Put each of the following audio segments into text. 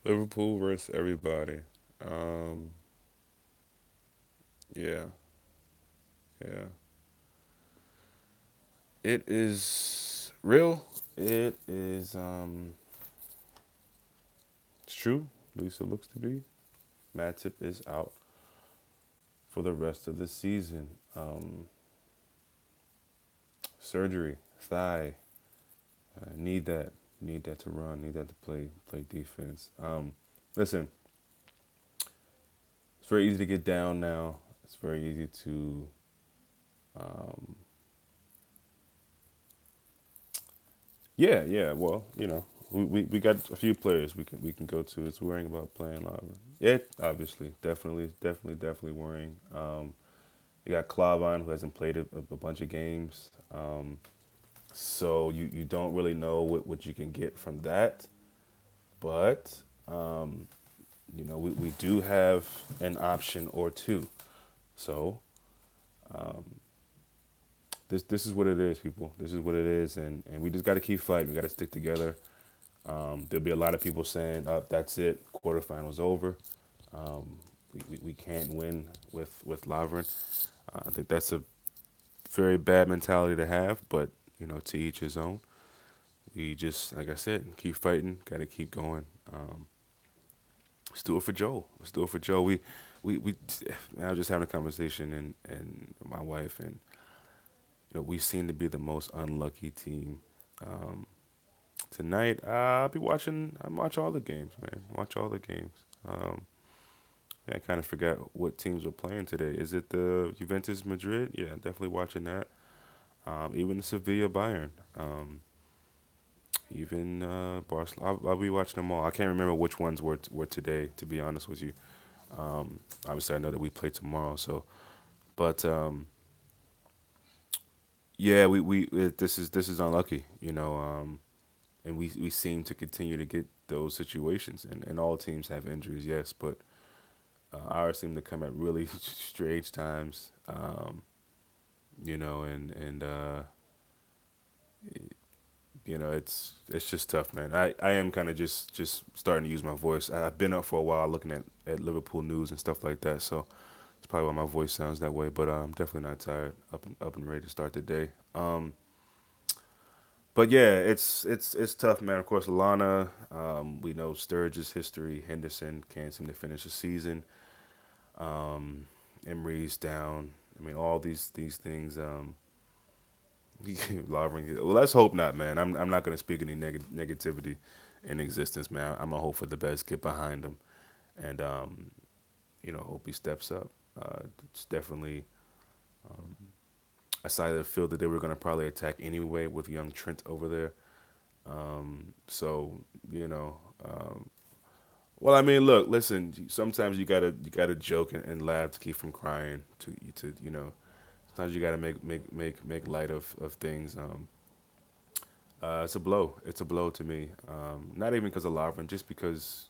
Liverpool versus everybody. Um, yeah, yeah. It is real. It is. It's true. At least it looks to be. Matip is out for the rest of the season. Surgery, thigh. Need that. Need that to run. Need that to play defense. Listen, it's very easy to get down now. It's very easy to um, yeah, yeah. Well, we got a few players we can go to. It's worrying about playing live. Yeah, obviously, definitely worrying. You got Clavon who hasn't played a bunch of games, so you don't really know what you can get from that. But we do have an option or two. So this is what it is, people. This is what it is, and we just got to keep fighting. We got to stick together. There'll be a lot of people saying, "That's it, quarterfinals over. We can't win with Lavrin." I think that's a very bad mentality to have, but to each his own. We just, like I said, keep fighting. Got to keep going. Let's do it for Joel. Let's do it for Joel. We. I was just having a conversation and my wife, and we seem to be the most unlucky team. Um, Tonight, I'll be watching. I watch all the games, man. Watch all the games. Um, yeah, I kind of forgot what teams were playing today. Is it the Juventus Madrid? Yeah, definitely watching that. Even the Sevilla Bayern. Even Barcelona. I'll be watching them all. I can't remember which ones were today. To be honest with you, obviously I know that we play tomorrow. So, but yeah, this is unlucky. And we seem to continue to get those situations, and all teams have injuries, yes, but ours seem to come at really strange times. And it's just tough, man. I am kind of just starting to use my voice. I've been up for a while looking at Liverpool news and stuff like that, so it's probably why my voice sounds that way. But I'm definitely not tired. Up and ready to start the day. But yeah, it's tough, man. Of course, Lana. We know Sturridge's history. Henderson can't seem to finish the season. Emery's down. I mean, all these things. Lovren. Well, let's hope not, man. I'm not gonna speak any negativity in existence, man. I'm gonna hope for the best. Get behind him, and hope he steps up. It's definitely a side of the field that they were gonna probably attack anyway with young Trent over there. So you know, well, I mean, look, listen. Sometimes you gotta joke and laugh to keep from crying. Sometimes you gotta make light of things. It's a blow. It's a blow to me. Not even because of Lavin, just because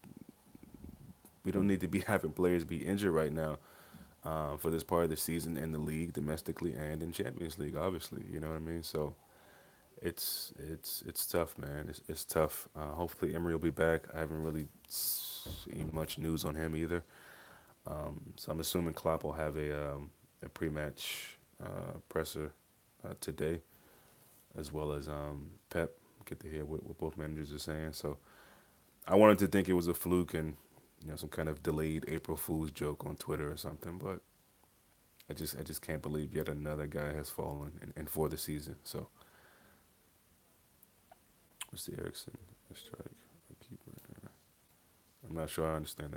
we don't need to be having players be injured right now for this part of the season in the league, domestically and in Champions League. Obviously, you know what I mean. So it's tough, man. It's tough. Hopefully Emery will be back. I haven't really seen much news on him either. So I'm assuming Klopp will have a pre-match presser today, as well as Pep. Get to hear what both managers are saying. So I wanted to think it was a fluke and some kind of delayed April Fool's joke on Twitter or something, but I just can't believe yet another guy has fallen and for the season. So what's the Erickson strike? Keeper. I'm not sure I understand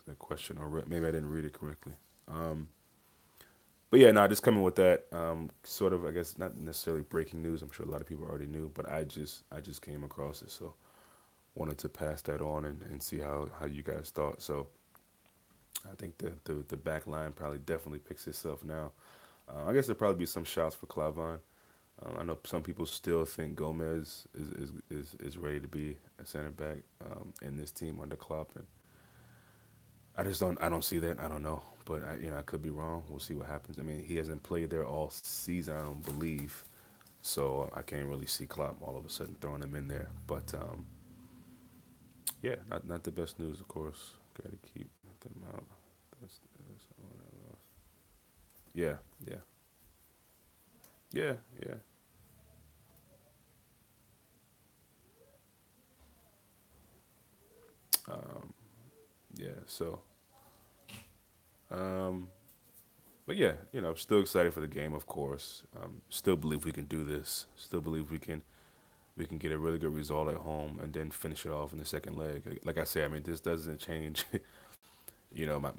that question, or maybe I didn't read it correctly. Um, but yeah, no, just coming with that, sort of, I guess, not necessarily breaking news. I'm sure a lot of people already knew, but I just came across it, so wanted to pass that on and see how you guys thought. So I think the back line probably definitely picks itself now. I guess there'll probably be some shots for Clavon. I know some people still think Gomez is ready to be a center back in this team under Klopp, and I don't see that. I don't know, but I could be wrong. We'll see what happens. I mean, he hasn't played there all season, I don't believe, so I can't really see Klopp all of a sudden throwing him in there. But Yeah, not the best news, of course. Got to keep them out. That's yeah, yeah, yeah, yeah. Um, yeah. So, um, but yeah, still excited for the game, of course. Still believe we can do this. Still believe we can get a really good result at home and then finish it off in the second leg. Like I say, I mean, this doesn't change,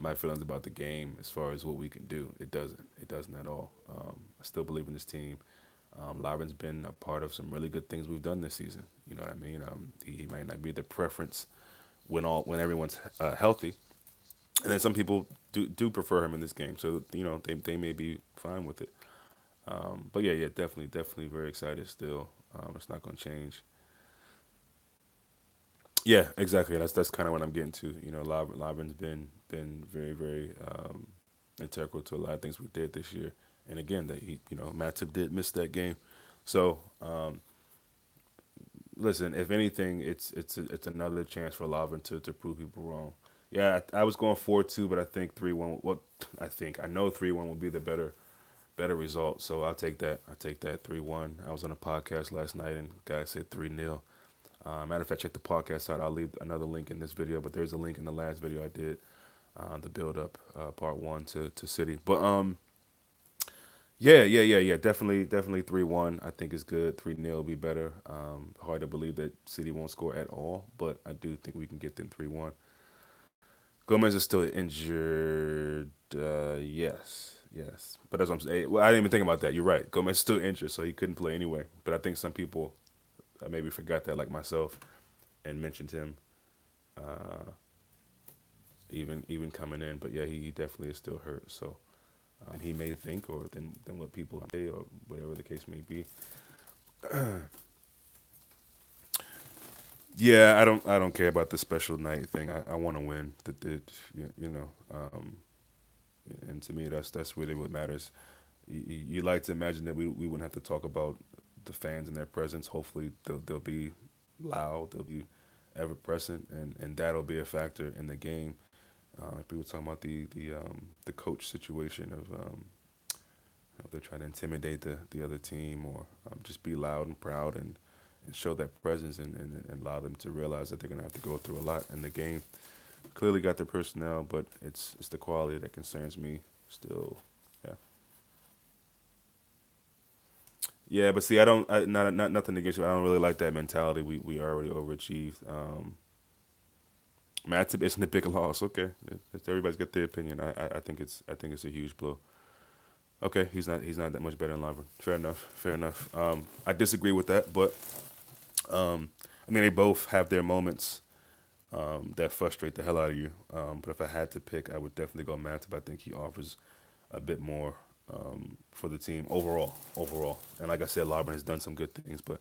my feelings about the game as far as what we can do. It doesn't. It doesn't at all. I still believe in this team. Lavin's been a part of some really good things we've done this season. You know what I mean? He might not be the preference when everyone's healthy, and then some people do prefer him in this game. So they may be fine with it. But yeah, yeah, definitely very excited still. It's not going to change. Yeah, exactly. That's kind of what I'm getting to. Lavin's been very integral to a lot of things we did this year. And again, that Matip did miss that game. So listen, if anything, it's another chance for Lavin to prove people wrong. Yeah, I was going 4-2, but I think 3-1. What I know 3-1 will be the better result. So I'll take that. I take that 3-1. I was on a podcast last night and guys said 3-0. Matter of fact, check the podcast out. I'll leave another link in this video, but there's a link in the last video I did, the build up, part one to City. But yeah. Definitely 3-1. I think it's good. 3-0 will be better. Hard to believe that City won't score at all, but I do think we can get them 3-1. Gomez is still injured. Yes. But that's what I'm saying. Well, I didn't even think about that. You're right. Gomez is still injured, so he couldn't play anyway. But I think some people maybe forgot that, like myself, and mentioned him uh, even coming in. But yeah, he definitely is still hurt. So he may think, or than what people say, or whatever the case may be. Yeah, I don't care about the special night thing. I want to win. And to me, that's really what matters. You like to imagine that we wouldn't have to talk about the fans and their presence. Hopefully, they'll be loud. They'll be ever present, and that'll be a factor in the game. People talking about the coach situation of they're trying to intimidate the other team, or just be loud and proud and show that presence, and allow them to realize that they're gonna have to go through a lot in the game. Clearly got the personnel, but it's the quality that concerns me still. Yeah. Yeah, but see, I don't. Not nothing against you. I don't really like that mentality. We already overachieved. Matip isn't a big loss. Okay, everybody's got their opinion. I think it's a huge blow. Okay, he's not that much better than Lavin. Fair enough. Fair enough. I disagree with that, but I mean they both have their moments that frustrate the hell out of you. But if I had to pick, I would definitely go Matip. I think he offers a bit more for the team overall. Overall, and like I said, Lavin has done some good things, but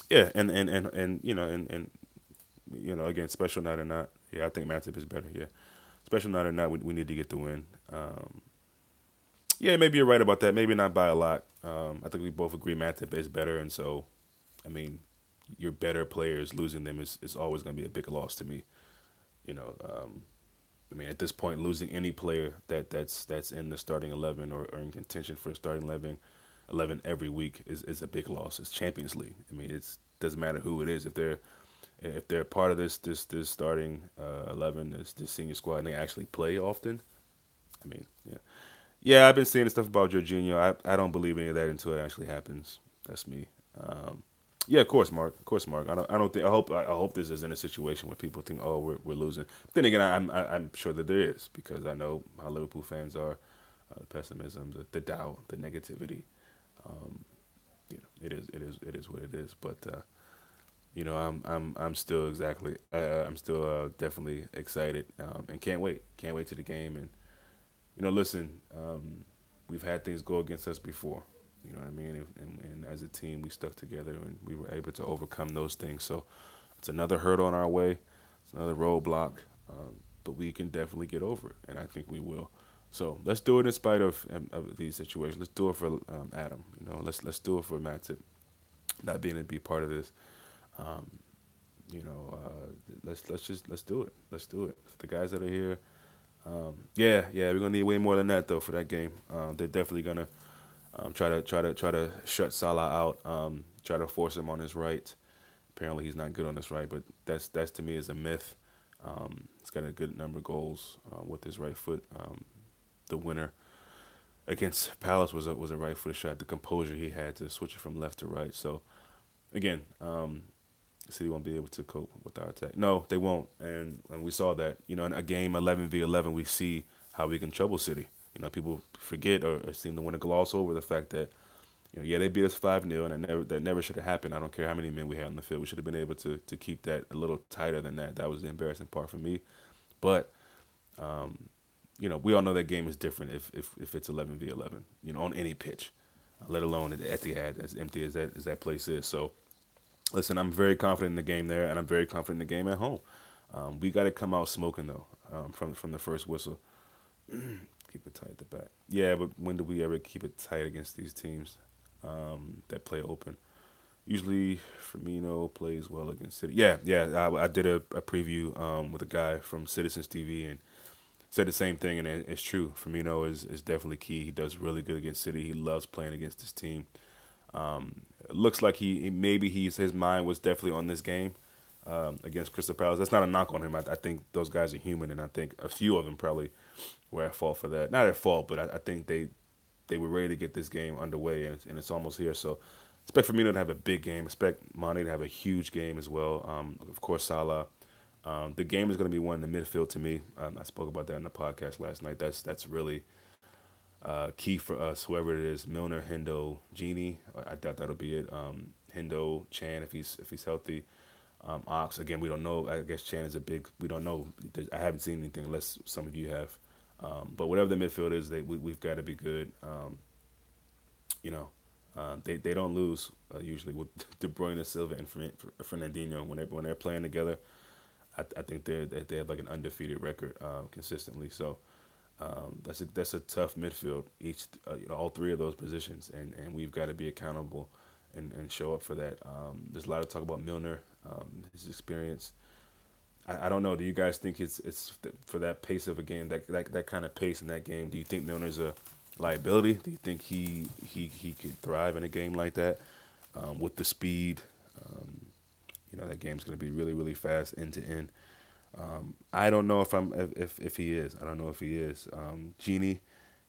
yeah, and again, special night or not, yeah, I think Matip is better. Yeah, special night or not, we need to get the win. Yeah, maybe you're right about that. Maybe not by a lot. I think we both agree Matip is better, and so I mean, your better players losing them is always going to be a big loss to me. You know, I mean, at this point, losing any player that's in the starting 11, or in contention for the starting 11 every week is a big loss. It's Champions League. I mean, it doesn't matter who it is. If they're part of this starting 11, this senior squad, and they actually play often. I mean, yeah, yeah. I've been seeing stuff about Jorginho. I don't believe any of that until it actually happens. That's me. Um, yeah, of course, Mark. Of course, Mark. I don't think. I hope this isn't a situation where people think, oh, we're losing. Then again, I'm sure that there is, because I know how Liverpool fans are. The pessimism, the doubt, the negativity. Um, it is what it is. But I'm still I'm still definitely excited, and can't wait to the game. And listen, we've had things go against us before. You know what I mean? And as a team, we stuck together and we were able to overcome those things. So it's another hurdle on our way. It's another roadblock, but we can definitely get over it, and I think we will. So let's do it in spite of these situations. Let's do it for Adam. Let's do it for Matip not being able to be part of this. Um, let's do it. Let's do it. The guys that are here, yeah, we're gonna need way more than that though for that game. They're definitely gonna try to shut Salah out. Try to force him on his right. Apparently, he's not good on his right, but that's to me is a myth. He's got a good number of goals with his right foot. The winner against Palace was a right foot shot. The composure he had to switch it from left to right. So again, City won't be able to cope with our attack. No, they won't, and we saw that. In a game 11v11, we see how we can trouble City. People forget or seem to want to gloss over the fact that yeah, they beat us 5-0, and that never should have happened. I don't care how many men we had on the field. We should have been able to keep that a little tighter than that. That was the embarrassing part for me. But we all know that game is different if it's 11v11. On any pitch, let alone at the Etihad, as empty as that place is. So listen, I'm very confident in the game there, and I'm very confident in the game at home. We got to come out smoking though, from the first whistle. Keep it tight at the back. Yeah, but when do we ever keep it tight against these teams that play open? Usually, Firmino plays well against City. Yeah, yeah. I did a preview with a guy from Citizens TV and said the same thing, and it's true. Firmino is definitely key. He does really good against City. He loves playing against this team. It looks like maybe his mind was definitely on this game against Crystal Palace. That's not a knock on him. I think those guys are human, and I think a few of them probably were at fault for that. Not at fault, but I think they were ready to get this game underway, and it's almost here. So expect Firmino to have a big game. Expect Mane to have a huge game as well. Of course, Salah. The game is going to be one in the midfield to me. I spoke about that in the podcast last night. That's really key for us, whoever it is, Milner, Hendo, Genie. I doubt that'll be it. Hendo, Chan, if he's healthy. Ox, again, we don't know. I guess Chan is a big. We don't know. I haven't seen anything unless some of you have. But whatever the midfield is, we've got to be good. You know, they don't lose usually with De Bruyne, Silva, and Fernandinho when they're playing together. I think they have like an undefeated record consistently. So that's a tough midfield. All three of those positions, and we've got to be accountable and show up for that. There's a lot of talk about Milner, his experience. I don't know. Do you guys think for that pace of a game, that kind of pace in that game? Do you think Milner's a liability? Do you think he could thrive in a game like that with the speed? That game's going to be really really fast end to end. I don't know if he is. I don't know if he is. Genie,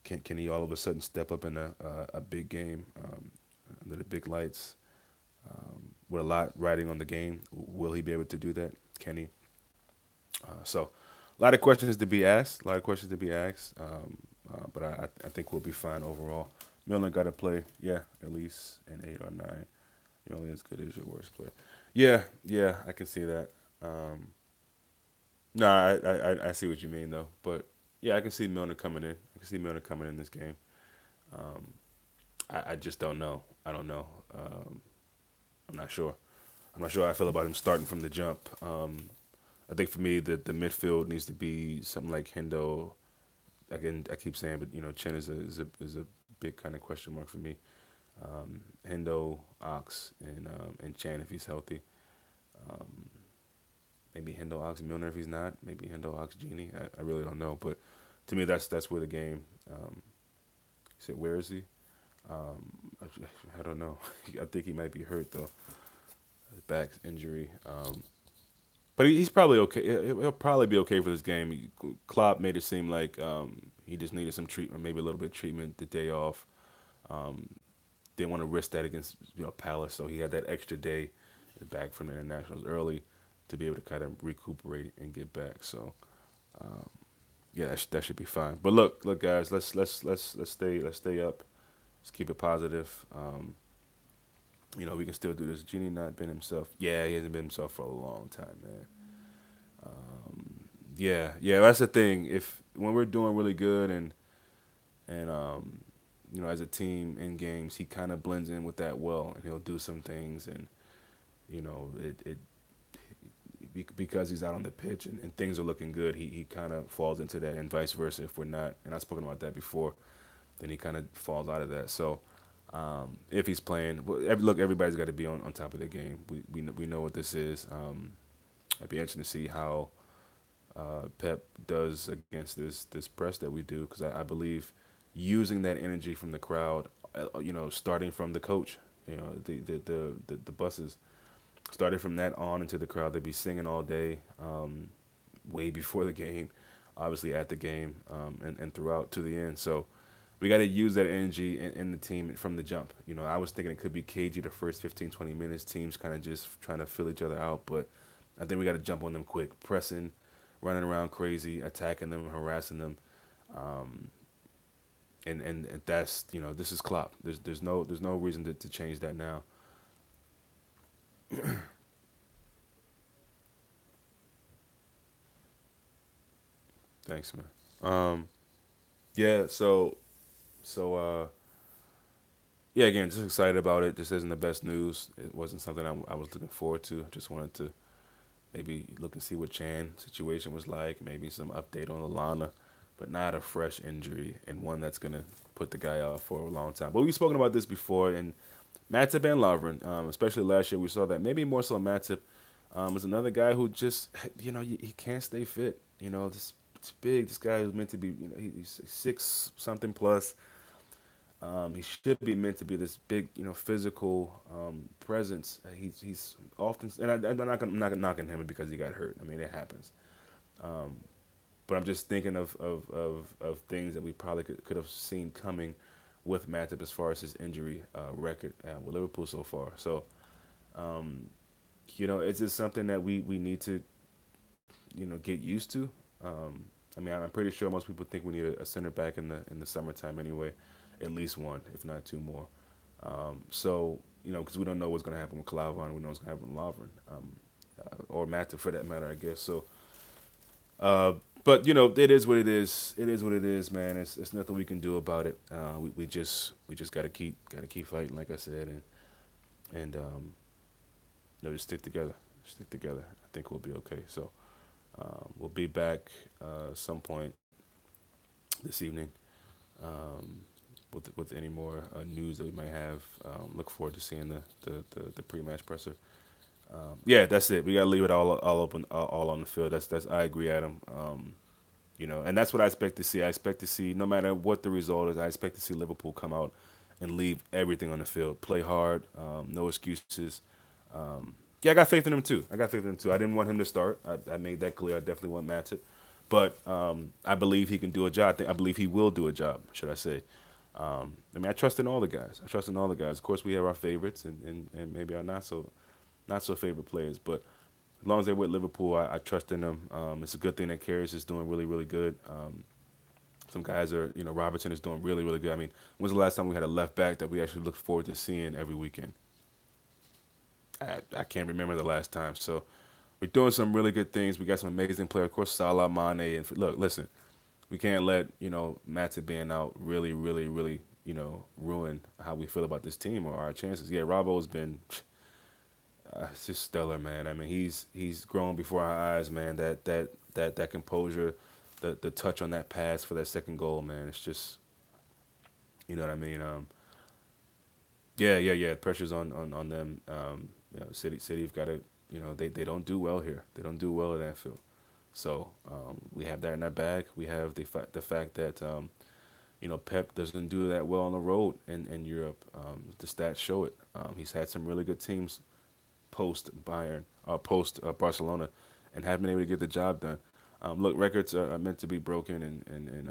can he all of a sudden step up in a big game under the big lights with a lot riding on the game? Will he be able to do that? Can he? So, a lot of questions to be asked. A lot of questions to be asked. But I think we'll be fine overall. Milner got to play, yeah, at least an 8 or 9. You're only as good as your worst player. Yeah, I can see that. No, I see what you mean though. But yeah, I can see Milner coming in. I can see Milner coming in this game. Um, I just don't know. I don't know. I'm not sure. I'm not sure how I feel about him starting from the jump. I think for me, the midfield needs to be something like Hendo. Again, I keep saying, but Chen is a big kind of question mark for me. Hendo, Ox, and Chan if he's healthy. Um, Maybe Hendo, Ox, Milner if he's not. Maybe Hendo, Ox, Genie. I really don't know, but to me, that's where the game. He said, where is he? Um, I don't know. I think he might be hurt though. His back injury. But he's probably okay. He'll probably be okay for this game. Klopp made it seem like he just needed some treatment, maybe a little bit of treatment the day off. Um, didn't want to risk that against Palace, so he had that extra day back from the internationals early to be able to kind of recuperate and get back. So um, yeah, that should be fine. But look, guys, let's stay up. Let's keep it positive. We can still do this. Genie not been himself. Yeah, he hasn't been himself for a long time, man. Yeah, that's the thing. If when we're doing really good and as a team in games, he kind of blends in with that well, and he'll do some things, and it because he's out on the pitch and things are looking good, he kind of falls into that, and vice versa if we're not. And I've spoken about that before. Then he kind of falls out of that. So. If he's playing, well, look, everybody's got to be on top of their game. We know what this is. It'd be interesting to see how Pep does against this press that we do because I believe using that energy from the crowd, starting from the coach, the buses, starting from that on into the crowd, they'd be singing all day, way before the game, obviously at the game, and throughout to the end. So we got to use that energy in the team from the jump. I was thinking it could be cagey the first 15, 20 minutes, teams kind of just trying to fill each other out, but I think we got to jump on them quick, pressing, running around crazy, attacking them, harassing them. Um, and that's this is Klopp. There's no reason to change that now. Thanks, man. Yeah. So yeah. Again, just excited about it. This isn't the best news. It wasn't something I was looking forward to. Just wanted to maybe look and see what Chan situation was like. Maybe some update on Alana, but not a fresh injury and one that's gonna put the guy out for a long time. But we've spoken about this before, and Matip and Lovren, especially last year, we saw that. Maybe more so Matip is another guy who just, he can't stay fit. This big, this guy who's meant to be, he's six something plus. He should be meant to be this big, physical presence. He's often, and I'm not knocking him because he got hurt. I mean, it happens. Um, but I'm just thinking of things that we probably could have seen coming with Matip as far as his injury record with Liverpool so far. So, um, it's just something that we need to, get used to. Um, I mean, I'm pretty sure most people think we need a center back in the summertime anyway, at least one, if not two more. So, because we don't know what's going to happen with Klavan, we know what's going to happen with Lovren, or Matip for that matter, I guess. So, uh, but it is what it is. It is what it is, man. It's nothing we can do about it. We just gotta keep fighting, like I said, and just stick together. Stick together. I think we'll be okay. So we'll be back some point this evening with any more news that we might have. Look forward to seeing the pre-match presser. Yeah, that's it. We gotta leave it all open, all on the field. That's I agree, Adam. And that's what I expect to see. I expect to see, no matter what the result is, I expect to see Liverpool come out and leave everything on the field. Play hard, no excuses. Yeah, I got faith in him too. I got faith in him too. I didn't want him to start. I made that clear. I definitely want Matip, but I believe he can do a job. I believe he will do a job. Should I say? I mean, I trust in all the guys. I trust in all the guys. Of course, we have our favorites and maybe our not so favorite players, but as long as they're with Liverpool, I trust in them. It's a good thing that Karius is doing really, really good. Some guys are, Robertson is doing really, really good. I mean, when's the last time we had a left back that we actually looked forward to seeing every weekend? I can't remember the last time. So we're doing some really good things. We got some amazing players. Of course, Salah, Mane, and look, listen, we can't let Matip being out really, really, really ruin how we feel about this team or our chances. Yeah, Robbo's been it's just stellar, man. I mean, he's grown before our eyes, man. That composure, the touch on that pass for that second goal, man. It's just, you know what I mean. Yeah, yeah, yeah. Pressure's on them. City've got to, they don't do well here. They don't do well at Anfield. So we have that in our bag. We have the fact that Pep doesn't do that well on the road in Europe. The stats show it. He's had some really good teams post Bayern, post Barcelona, and have been able to get the job done. Look, records are meant to be broken, and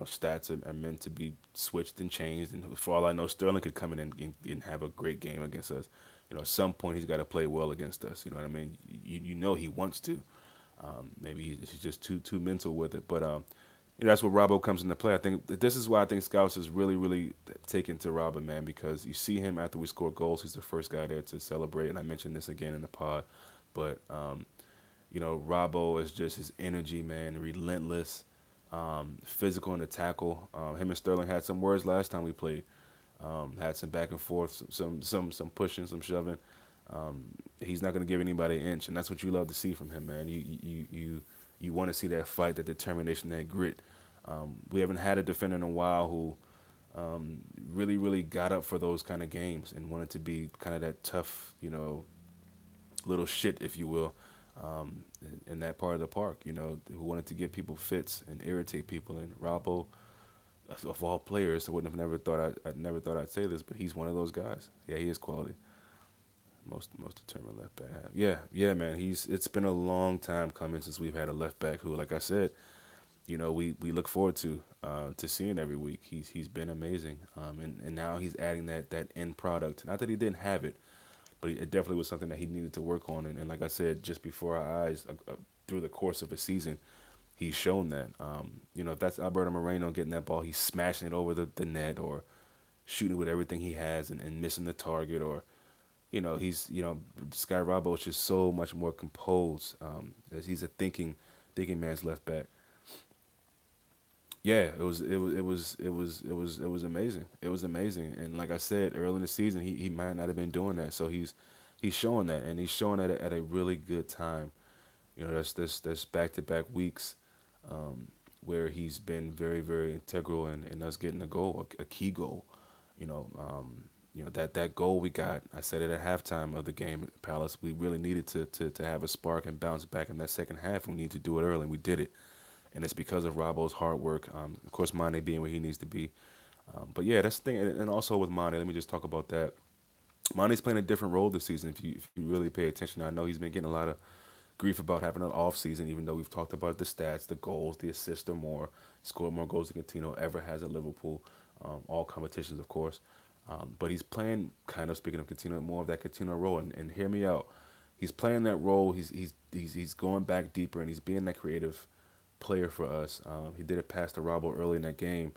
stats are meant to be switched and changed. And for all I know, Sterling could come in and have a great game against us. At some point he's got to play well against us. You know what I mean? You know he wants to. Maybe he's just too mental with it, but that's where Robbo comes into play. I think this is why I think Scouts is really, really taken to Robbo, man, because you see him after we score goals. He's the first guy there to celebrate, and I mentioned this again in the pod. But Robbo is just his energy, man, relentless, physical in the tackle. Him and Sterling had some words last time we played. Had some back and forth, some pushing, some shoving. Um, he's not going to give anybody an inch, and that's what you love to see from him, man. You want to see that fight, that determination, that grit. We haven't had a defender in a while who Really, really got up for those kind of games and wanted to be kind of that tough, little shit, if you will, in that part of the park. Who wanted to give people fits and irritate people. And Robbo, of all players, I wouldn't have never thought I never thought I'd say this, but he's one of those guys. Yeah, he is quality. Most determined left back. Yeah, yeah, man. It's been a long time coming since we've had a left back who, like I said, we look forward to seeing every week. He's been amazing, and now he's adding that end product. Not that he didn't have it, but it definitely was something that he needed to work on. And like I said, just before our eyes, through the course of a season, he's shown that. If that's Alberto Moreno getting that ball, he's smashing it over the net or shooting with everything he has and missing the target, or he's Sky Robo is just so much more composed, as he's a thinking man's left back. Yeah, it was amazing. It was amazing. And like I said, early in the season, he might not have been doing that. So he's showing that, and he's showing that at a really good time. That's back to back weeks, where he's been very, very integral in us getting a goal, a key goal. That goal we got. I said it at halftime of the game at Palace. We really needed to have a spark and bounce back in that second half. We need to do it early, and we did it. And it's because of Robbo's hard work. Of course, Mane being where he needs to be. But yeah, that's the thing. And also with Mane, let me just talk about that. Mane's playing a different role this season. If you really pay attention, I know he's been getting a lot of grief about having an off season, even though we've talked about the stats, the goals, the assists are more, scored more goals than Coutinho ever has at Liverpool, all competitions, of course. But he's playing, kind of speaking of Coutinho, more of that Coutinho role. And hear me out. He's playing that role. He's going back deeper, and he's being that creative player for us. He did it past the Robbo early in that game.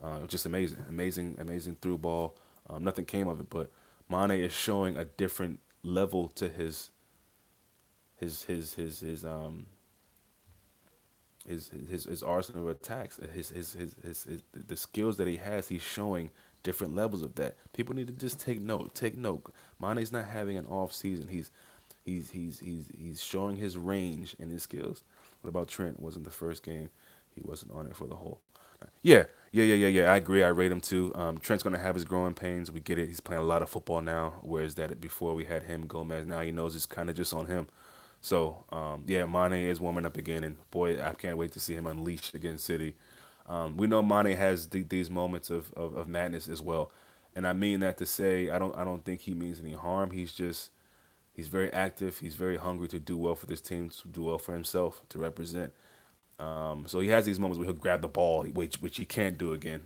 It was just amazing, amazing, amazing through ball. Nothing came of it, but Mane is showing a different level to his arsenal of attacks, the skills that he has. He's showing different levels of that. People need to just take note. Take note. Mane's not having an off season. He's showing his range and his skills. What about Trent? Wasn't the first game? He wasn't on it for the whole. Yeah, yeah. I agree. I rate him too. Trent's gonna have his growing pains. We get it. He's playing a lot of football now. Whereas that before we had him, Gomez. Now he knows it's kind of just on him. So yeah, Mane is warming up again, and boy, I can't wait to see him unleashed against City. We know Mane has these moments of madness as well, and I mean that to say I don't think he means any harm. He's very active. He's very hungry to do well for this team, to do well for himself, to represent. So he has these moments where he'll grab the ball, which he can't do again,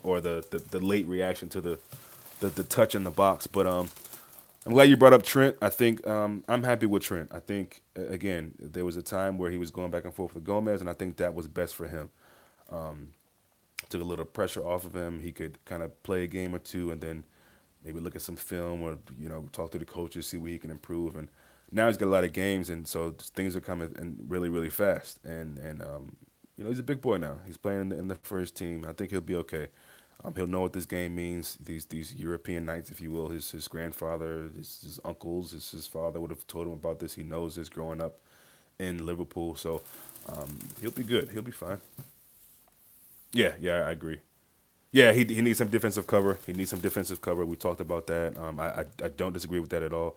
or the late reaction to the touch in the box. But I'm glad you brought up Trent. I think I'm happy with Trent. I think again there was a time where he was going back and forth with Gomez, and I think that was best for him. Took a little pressure off of him. He could kind of play a game or two, and then maybe look at some film or talk to the coaches, see where he can improve. And now he's got a lot of games, and so things are coming and really really fast. And he's a big boy now. He's playing in the first team. I think he'll be okay. He'll know what this game means. These European nights, if you will. His grandfather, his uncles, his father would have told him about this. He knows this growing up in Liverpool, so he'll be good. He'll be fine. Yeah, yeah, I agree. Yeah, he needs some defensive cover. He needs some defensive cover. We talked about that. I don't disagree with that at all.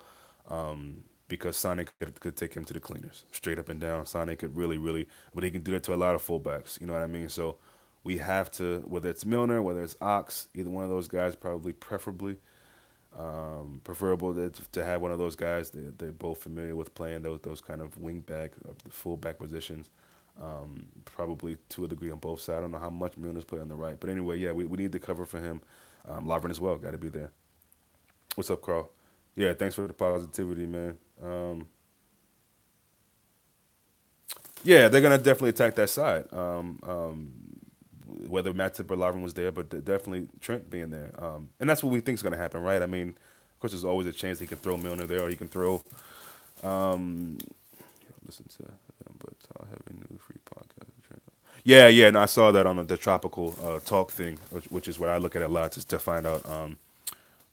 Because Sonic could take him to the cleaners, straight up and down. Sonic could really, really, but he can do that to a lot of fullbacks. You know what I mean? So we have to, whether it's Milner, whether it's Ox, either one of those guys, probably preferably preferable to have one of those guys. They're both familiar with playing those kind of wing back, the full back positions. Probably to a degree on both sides. I don't know how much Milner's play on the right, but anyway, yeah, we need the cover for him. Lovren as well, got to be there. What's up, Carl? Yeah, thanks for the positivity, man. Yeah, they're gonna definitely attack that side. Whether Matip or Lovren was there, but definitely Trent being there, and that's what we think is gonna happen, right? I mean, of course, there's always a chance he can throw Milner there, or he can throw. Um, listen to them, but I'll have a new free podcast. Yeah, yeah, no, I saw that on the tropical talk thing, which is what I look at a lot to find out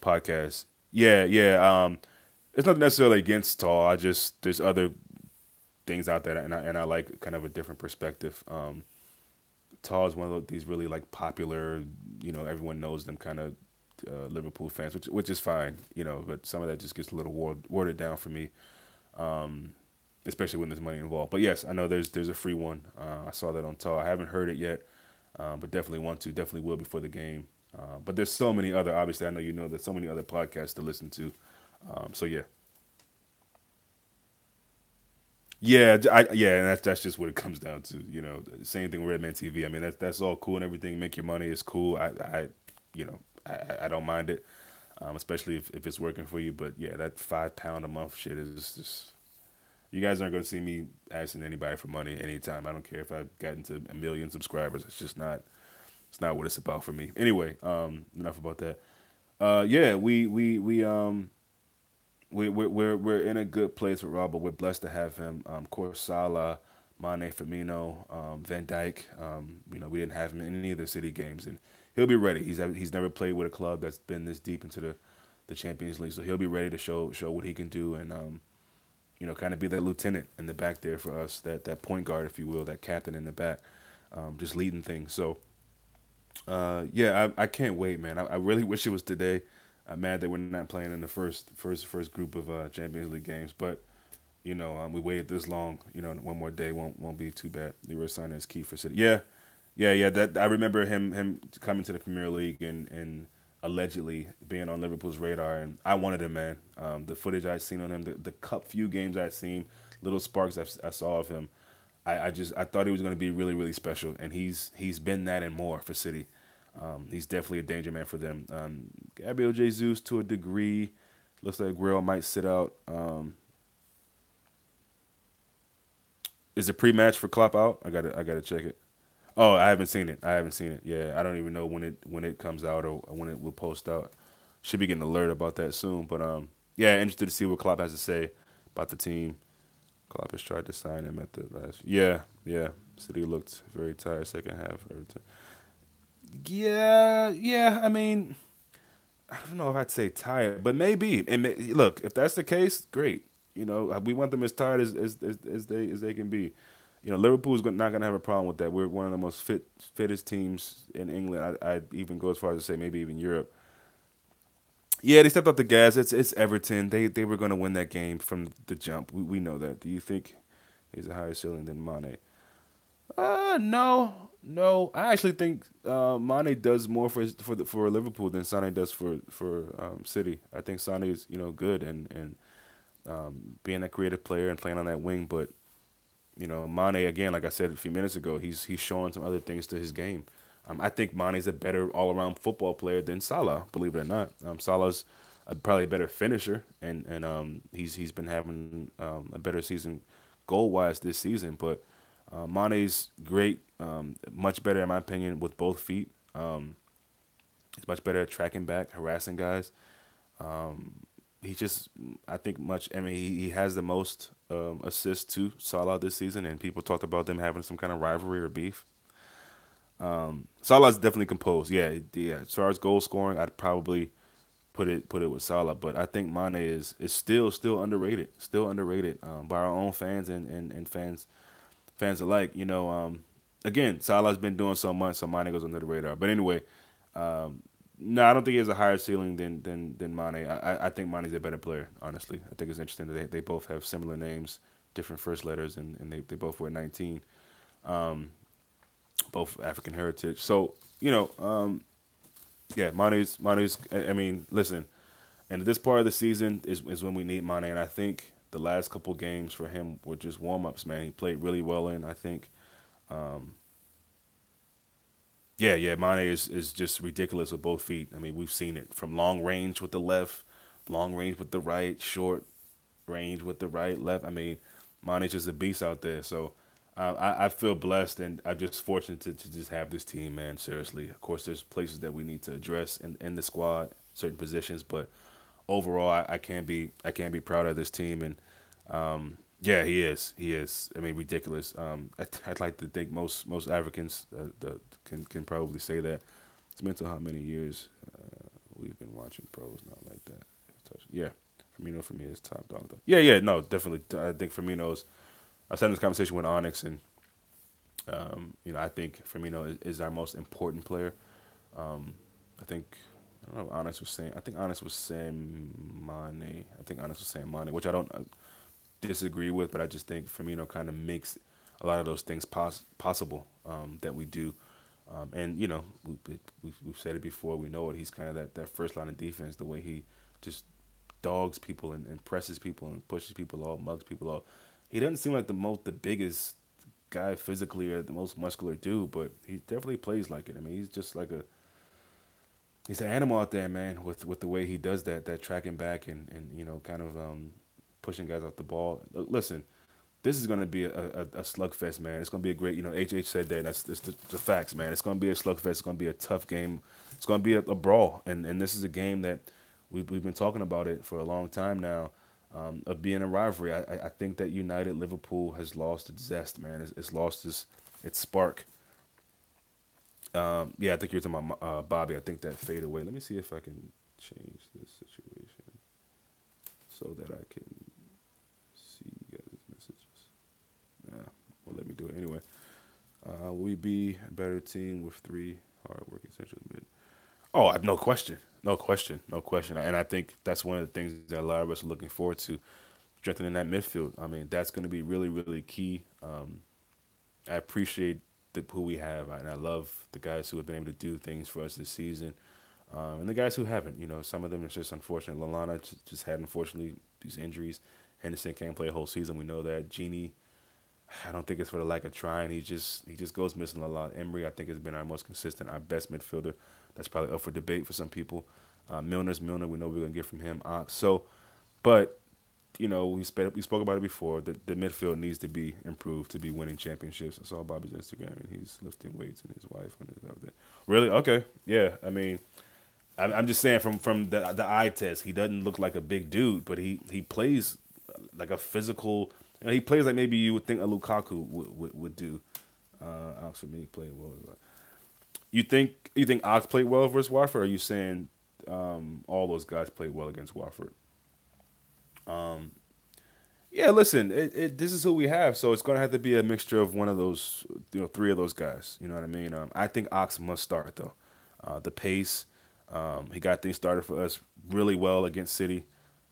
podcasts. Yeah, yeah. It's not necessarily against tall. I just there's other things out there, and I like kind of a different perspective. Tall is one of these really like popular, everyone knows them kind of Liverpool fans, which is fine, but some of that just gets a little watered down for me, especially when there's money involved. But yes, I know there's a free one. I saw that on Tall. I haven't heard it yet, but definitely want to. Definitely will before the game. But there's so many other. Obviously, I know there's so many other podcasts to listen to. So yeah. Yeah, yeah, and that's just what it comes down to. Same thing with Redman TV. I mean, that's all cool and everything. Make your money is cool. You know, I don't mind it, especially if it's working for you. But yeah, that £5 a month shit is just. You guys aren't going to see me asking anybody for money anytime. I don't care if I've gotten to a million subscribers. It's just not. It's not what it's about for me. Anyway, enough about that. Yeah, we're in a good place with Rob, but we're blessed to have him. Of course, Salah, Mane, Firmino, Van Dijk. We didn't have him in any of the City games, and he'll be ready. He's never played with a club that's been this deep into the Champions League, so he'll be ready to show what he can do, and kind of be that lieutenant in the back there for us, that point guard, if you will, that captain in the back, just leading things. So, yeah, I can't wait, man. I really wish it was today. I'm mad that we're not playing in the first group of Champions League games, but we waited this long. One more day won't be too bad. Leroy Sané is key for City. Yeah, yeah, yeah. That I remember him coming to the Premier League and allegedly being on Liverpool's radar, and I wanted him, man. The footage I'd seen on him, the few games I'd seen, little sparks I saw of him, I thought he was going to be really really special, and he's been that and more for City. He's definitely a danger man for them. Gabriel Jesus to a degree. Looks like Guerrero might sit out. Is the pre-match for Klopp out? I gotta check it. Oh, I haven't seen it. I haven't seen it. Yeah, I don't even know when it comes out or when it will post out. Should be getting an alert about that soon. But yeah, interested to see what Klopp has to say about the team. Klopp has tried to sign him at the last. Yeah, yeah. City looked very tired second half. Yeah, yeah. I mean, I don't know if I'd say tired, but maybe. And look, if that's the case, great. We want them as tired as they can be. Liverpool's not going to have a problem with that. We're one of the most fittest teams in England. I'd even go as far as to say maybe even Europe. Yeah, they stepped up the gas. It's Everton. They were going to win that game from the jump. We know that. Do you think he's a higher ceiling than Mane? No, no. I actually think Mane does more for Liverpool than Sané does for City. I think Sané is good and being a creative player and playing on that wing, but Mane again, like I said a few minutes ago, he's showing some other things to his game. I think Mane's a better all around football player than Salah, believe it or not. Salah's probably a better finisher, and he's been having a better season goal wise this season, but. Mane's great, much better in my opinion with both feet. He's much better at tracking back, harassing guys. He just, I think, much. I mean, he has the most assists to Salah this season, and people talked about them having some kind of rivalry or beef. Salah's definitely composed. Yeah, yeah. As far as goal scoring, I'd probably put it with Salah, but I think Mane is still underrated, by our own fans and fans alike. Again, Salah's been doing so much, so Mane goes under the radar. But anyway, no, I don't think he has a higher ceiling than Mane. I think Mane's a better player, honestly. I think it's interesting that they both have similar names, different first letters, and they both wear 19, both African heritage. So, yeah, Mane's. I mean, listen, and this part of the season is when we need Mane, and I think the last couple games for him were just warm ups. Man, he played really well in. I think, yeah, yeah, Mane is just ridiculous with both feet. I mean, we've seen it from long range with the left, long range with the right, short range with the right, left. I mean, Mane's just a beast out there. So I feel blessed and I'm just fortunate to just have this team, man. Seriously, of course, there's places that we need to address in the squad, certain positions, but overall, I can't be proud of this team. And yeah, he is. I mean, ridiculous. I'd like to think most Africans can probably say that. It's mental how many years we've been watching pros, not like that. Yeah, Firmino for me is top dog though. Yeah, yeah, no, definitely. I think Firmino's. I was having this conversation with Onyx, and I think Firmino is our most important player. I think I don't know. Honest was saying. I think Honest was saying Mane. I think Honest was saying Mane, which I don't disagree with, but I just think Firmino kind of makes a lot of those things possible that we do. And we've said it before. We know it. He's kind of that first line of defense. The way he just dogs people and presses people and pushes people off, mugs people off. He doesn't seem like the biggest guy physically or the most muscular dude, but he definitely plays like it. I mean, he's just like a he's an animal out there, man. With the way he does that tracking back and kind of pushing guys off the ball. Listen, this is going to be a slugfest, man. It's going to be a great, H said that. That's the facts, man. It's going to be a slugfest. It's going to be a tough game. It's going to be a brawl, and this is a game that we've been talking about it for a long time now, of being a rivalry. I think that United Liverpool has lost its zest, man. It's lost its spark. Yeah, I think you're talking about Bobby. I think that fade away. Let me see if I can change this situation so that I can see you guys' messages. Nah, well, let me do it anyway. We be a better team with three hard-working central mid. Oh, no question, no question, no question. And I think that's one of the things that a lot of us are looking forward to, strengthening that midfield. I mean, that's going to be really, really key. I appreciate who we have, and I love the guys who have been able to do things for us this season, and the guys who haven't. Some of them it's just unfortunate. Lalana just had unfortunately these injuries. Henderson can't play a whole season. We know that. Genie, I don't think it's for the lack of trying. He just goes missing a lot. Emery, I think, has been our most consistent, our best midfielder. That's probably up for debate for some people. Milner's Milner. We know we're gonna get from him. Ox. So, but we spoke about it before. The midfield needs to be improved to be winning championships. I saw Bobby's Instagram and he's lifting weights and his wife and his other. Really? Okay. Yeah. I mean, I'm just saying from the eye test, he doesn't look like a big dude, but he plays like a physical. He plays like maybe you would think a Lukaku would do. Ox for me played well. You think Ox played well versus Watford? Or are you saying all those guys played well against Watford? Yeah, listen, this is who we have, so it's going to have to be a mixture of one of those, three of those guys. You know what I mean? I think Ox must start though. The pace, he got things started for us really well against City.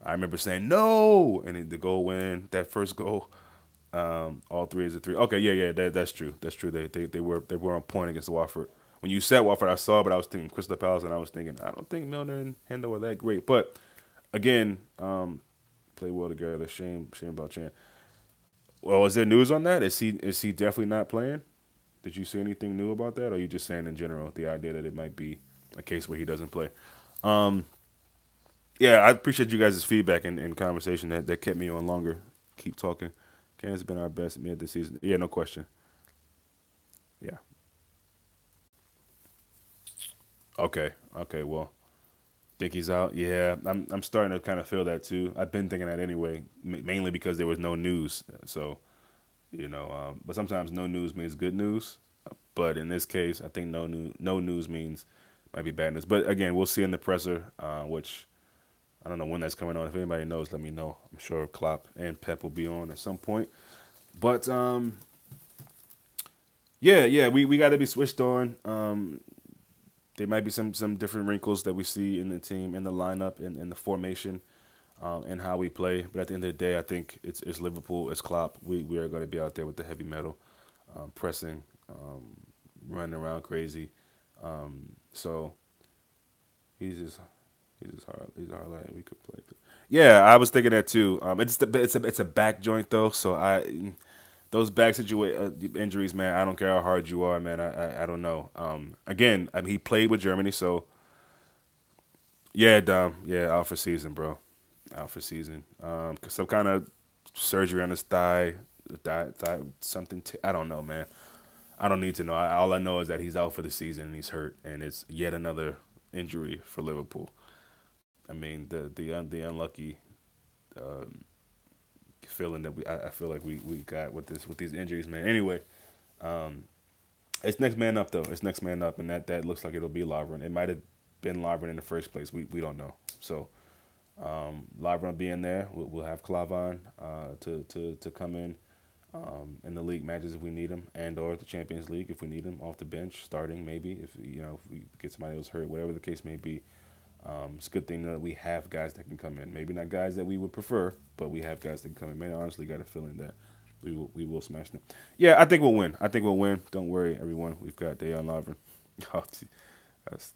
I remember saying no, and then the goal win, that first goal. All three is a three. Okay, yeah, that's true. That's true. They were on point against Watford. When you said Watford, I saw, but I was thinking Crystal Palace, and I was thinking I don't think Milner and Hendo are that great. But again, play well together. Shame about Chan. Well, is there news on that? Is he definitely not playing? Did you see anything new about that, or are you just saying in general the idea that it might be a case where he doesn't play? Um, yeah, I appreciate you guys' feedback and conversation that kept me on longer. Keep talking. Ken has been our best mid this season. Yeah, no question. Yeah. Okay. Okay. Well, think he's out. Yeah, I'm starting to kind of feel that too. I've been thinking that anyway, mainly because there was no news. So but sometimes no news means good news. But in this case, I think no news means might be bad news. But again, we'll see in the presser, which I don't know when that's coming on. If anybody knows, let me know. I'm sure Klopp and Pep will be on at some point. But yeah, we got to be switched on. There might be some different wrinkles that we see in the team, in the lineup, in the formation, and how we play. But at the end of the day, I think it's Liverpool, it's Klopp. We are going to be out there with the heavy metal, pressing, running around crazy. So he's just hard. He's a hard lad. We could play. Yeah, I was thinking that too. It's a back joint though, so those injuries, man. I don't care how hard you are, man. I don't know. Again, I mean, he played with Germany, so yeah, Dom. Yeah, out for season, bro. Out for season. Some kind of surgery on his thigh, something. I don't know, man. I don't need to know. All I know is that he's out for the season and he's hurt, and it's yet another injury for Liverpool. I mean, the unlucky feeling that I feel like we got with these injuries, man. Anyway, it's next man up though. It's next man up, and that looks like it'll be Lovren. It might have been Lovren in the first place. We don't know. So Lovren being there, we'll have Klavan to come in. in the league matches if we need him, and or the Champions League if we need him off the bench, starting maybe if we get somebody else hurt, whatever the case may be. It's a good thing that we have guys that can come in. Maybe not guys that we would prefer, but we have guys that can come in. Man, I honestly got a feeling that we will smash them. Yeah, I think we'll win. I think we'll win. Don't worry, everyone. We've got Dayon Lavin. Oh, that's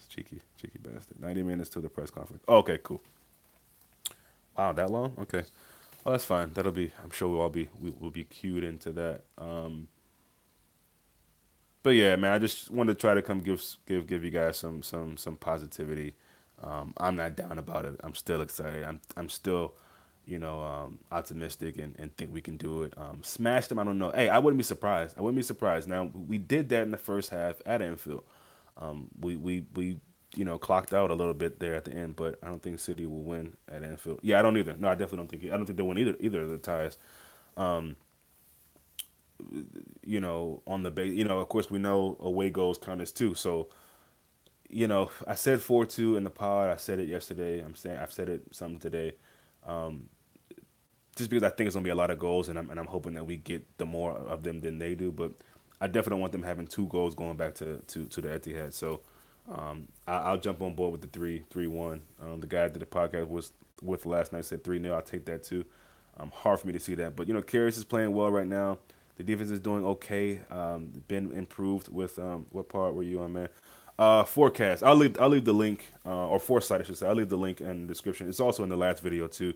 cheeky bastard. 90 minutes to the press conference. Oh, okay, cool. Wow, that long? Okay. Oh, that's fine. That'll be. I'm sure we'll be cued into that. But yeah, man, I just wanted to try to come give you guys some positivity. I'm not down about it. I'm still excited. I'm still, optimistic and think we can do it. Smash them. I don't know. Hey, I wouldn't be surprised. I wouldn't be surprised. Now we did that in the first half at Anfield. We clocked out a little bit there at the end, but I don't think City will win at Anfield. Yeah, I don't either. No, I definitely don't think. I don't think they'll win either of the ties. Um, on the base. Of course, we know away goals count as two. So, I said 4-2 in the pod. I said it yesterday. I've said it some today. Um, just because I think it's gonna be a lot of goals, and I'm hoping that we get the more of them than they do. But I definitely don't want them having two goals going back to the Etihad. So, I'll jump on board with the 3-1. The guy that the podcast was with last night said 3-0. I'll take that too. Hard for me to see that, but Karius is playing well right now. The defense is doing okay. Been improved with what part were you on, man? Forecast. I'll leave the link or foresight, I should say. I'll leave the link in the description. It's also in the last video too.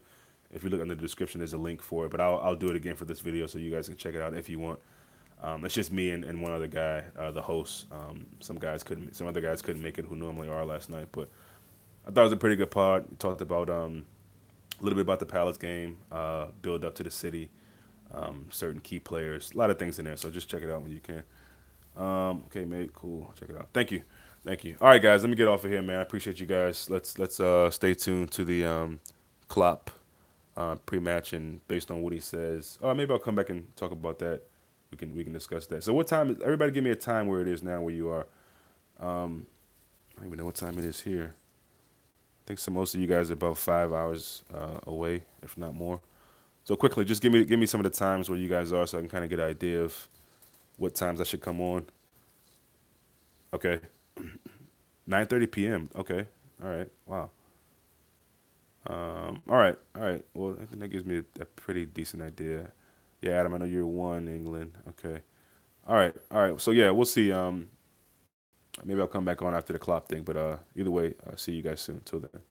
If you look in the description, there's a link for it. But I'll do it again for this video so you guys can check it out if you want. It's just me and one other guy, the host. Some other guys couldn't make it who normally are last night. But I thought it was a pretty good pod. We talked about a little bit about the Palace game, build up to the city, certain key players, a lot of things in there. So just check it out when you can. Okay, mate, cool. Check it out. Thank you. All right, guys, let me get off of here, man. I appreciate you guys. Let's stay tuned to the Klopp pre-match, and based on what he says, maybe I'll come back and talk about that. We can discuss that. So what time is everybody? Give me a time where it is now, where you are. Um, I don't even know what time it is here. I think so. Most of you guys are about 5 hours away, if not more. So quickly, just give me some of the times where you guys are, so I can kind of get an idea of what times I should come on. Okay, 9:30 p.m. Okay, all right. Wow. All right. Well, I think that gives me a pretty decent idea. Yeah, Adam, I know you're one England. Okay. All right. So yeah, we'll see. Maybe I'll come back on after the clock thing, but either way, see you guys soon. Till then.